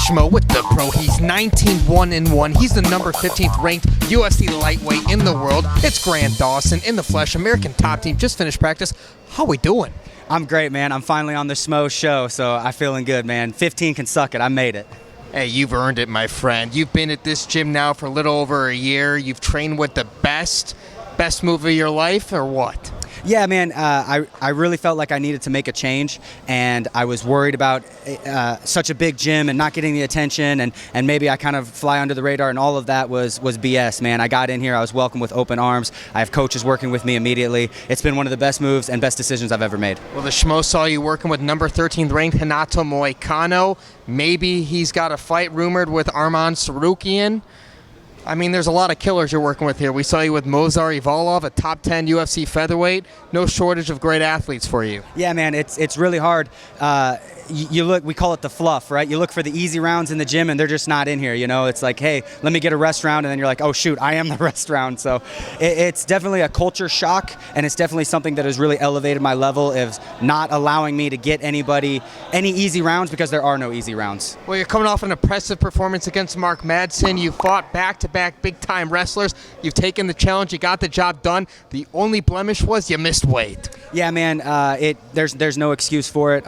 Schmo with the pro. He's 19-1-1. He's the number 15th ranked UFC lightweight in the world. It's Grant Dawson in the flesh. American top team just finished practice. How we doing? I'm great, man. I'm finally on the Schmo show, so I'm feeling good, man. 15 can suck it. I made it. Hey, you've earned it, my friend. You've been at this gym now for a little over a year. You've trained with the best move of your life, or what? Yeah, man, I really felt like I needed to make a change, and I was worried about such a big gym and not getting the attention, and maybe I kind of fly under the radar, and all of that was BS, man. I got in here, I was welcomed with open arms. I have coaches working with me immediately. It's been one of the best moves and best decisions I've ever made. Well, the Schmo saw you working with number 13th ranked Renato Moicano. Maybe he's got a fight rumored with Arman Sarukian. I mean, there's a lot of killers you're working with here. We saw you with Movsar Evloev, a top 10 UFC featherweight. No shortage of great athletes for you. Yeah, man, it's really hard. You look, we call it the fluff, right? You look for the easy rounds in the gym, and they're just not in here. You know, it's like, hey, let me get a rest round, and then you're like, oh shoot, I am the rest round. So it's definitely a culture shock, and it's definitely something that has really elevated my level of not allowing me to get any easy rounds, because there are no easy rounds. Well, you're coming off an impressive performance against Mark Madsen. You fought back-to-back big-time wrestlers. You've taken the challenge. You got the job done. The only blemish was you missed weight. Yeah, man. There's no excuse for it.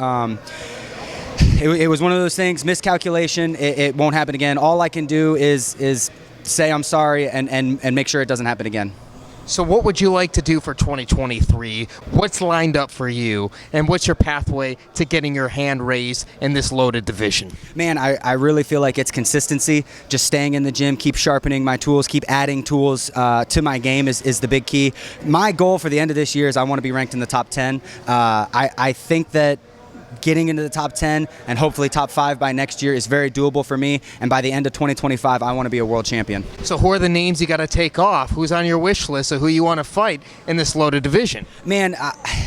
It was one of those things, miscalculation. It won't happen again. All I can do is say I'm sorry and make sure it doesn't happen again. So what would you like to do for 2023? What's lined up for you? And what's your pathway to getting your hand raised in this loaded division? Man, I really feel like it's consistency. Just staying in the gym, keep sharpening my tools, keep adding tools to my game is the big key. My goal for the end of this year is I want to be ranked in the top 10. I think that getting into the top 10 and hopefully top 5 by next year is very doable for me, and by the end of 2025 I want to be a world champion. So who are the names you got to take off? Who's on your wish list of who you want to fight in this loaded division? Man,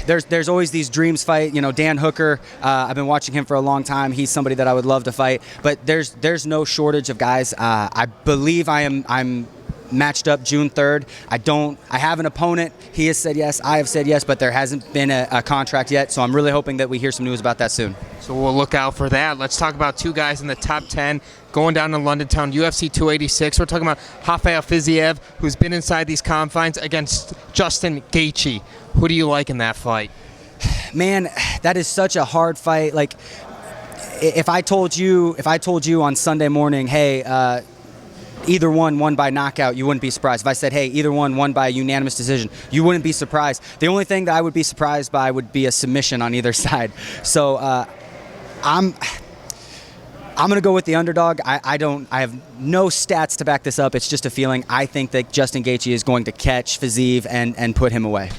there's always these dreams fight. You know, Dan Hooker, I've been watching him for a long time. He's somebody that I would love to fight, but there's no shortage of guys. I believe I'm matched up June 3rd. I have an opponent. He has said yes. I have said yes, but there hasn't been a contract yet, so I'm really hoping that we hear some news about that soon. So we'll look out for that. Let's talk about two guys in the top 10 going down to London Town, UFC 286. We're talking about Rafael Fiziev, who's been inside these confines, against Justin Gaethje. Who do you like in that fight? Man, that is such a hard fight. Like, if I told you on Sunday morning, hey, either one won by knockout, you wouldn't be surprised. If I said, hey, either one won by unanimous decision, you wouldn't be surprised. The only thing that I would be surprised by would be a submission on either side. So I'm going to go with the underdog. I have no stats to back this up. It's just a feeling. I think that Justin Gaethje is going to catch Fiziev and put him away.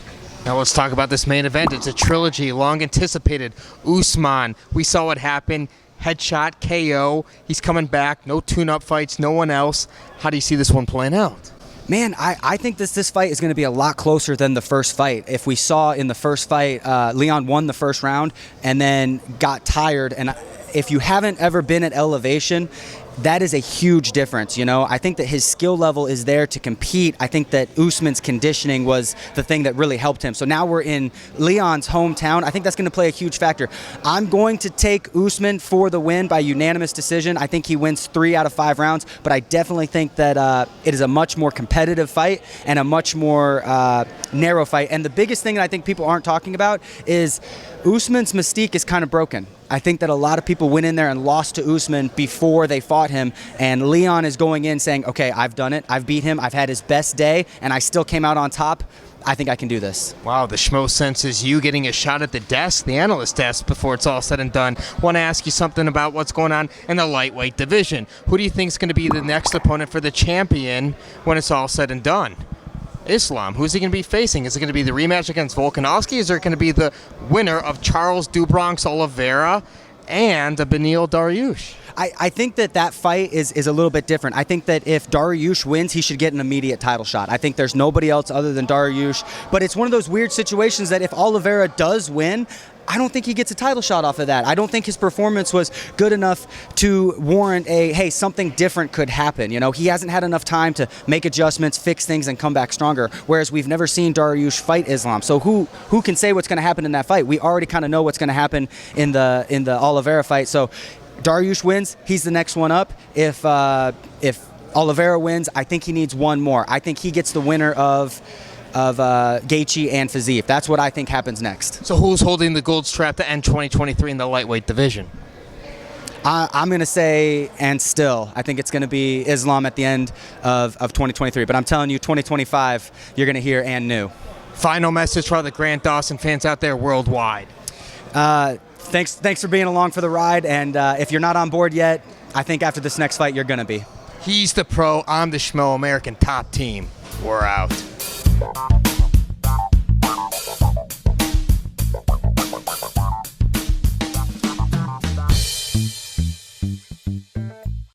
Now let's talk about this main event. It's a trilogy, long anticipated. Usman, we saw what happened. Headshot, KO. He's coming back. No tune-up fights, no one else. How do you see this one playing out? Man, I think this fight is going to be a lot closer than the first fight. If we saw in the first fight, Leon won the first round and then got tired. And if you haven't ever been at elevation, that is a huge difference, you know. I think that his skill level is there to compete. I think that Usman's conditioning was the thing that really helped him. So now we're in Leon's hometown. I think that's going to play a huge factor. I'm going to take Usman for the win by unanimous decision. I think he wins 3 out of 5 rounds, but I definitely think that it is a much more competitive fight and a much more narrow fight. And the biggest thing that I think people aren't talking about is Usman's mystique is kind of broken. I think that a lot of people went in there and lost to Usman before they fought him, and Leon is going in saying, okay, I've done it, I've beat him, I've had his best day, and I still came out on top. I think I can do this. Wow, the Schmo senses you getting a shot at the desk, the analyst desk, before it's all said and done. Want to ask you something about what's going on in the lightweight division. Who do you think is going to be the next opponent for the champion when it's all said and done? Islam, who's he going to be facing? Is it going to be the rematch against Volkanovski? Is it going to be the winner of Charles Dubronx Oliveira and Beneil Dariush? I think that fight is a little bit different. I think that if Dariush wins, he should get an immediate title shot. I think there's nobody else other than Dariush. But it's one of those weird situations that if Oliveira does win, I don't think he gets a title shot off of that. I don't think his performance was good enough to warrant hey, something different could happen. You know, he hasn't had enough time to make adjustments, fix things, and come back stronger, whereas we've never seen Dariush fight Islam. So who can say what's going to happen in that fight? We already kind of know what's going to happen in the Oliveira fight. So Dariush wins, he's the next one up. If Oliveira wins, I think he needs one more. I think he gets the winner of Gaethje and Fiziev. That's what I think happens next. So who's holding the gold strap to end 2023 in the lightweight division? I'm going to say, and still, I think it's going to be Islam at the end of 2023. But I'm telling you, 2025, you're going to hear and new. Final message for all the Grant Dawson fans out there worldwide. Thanks for being along for the ride. And if you're not on board yet, I think after this next fight, you're going to be. He's the pro. I'm the Schmo. American Top Team. We're out.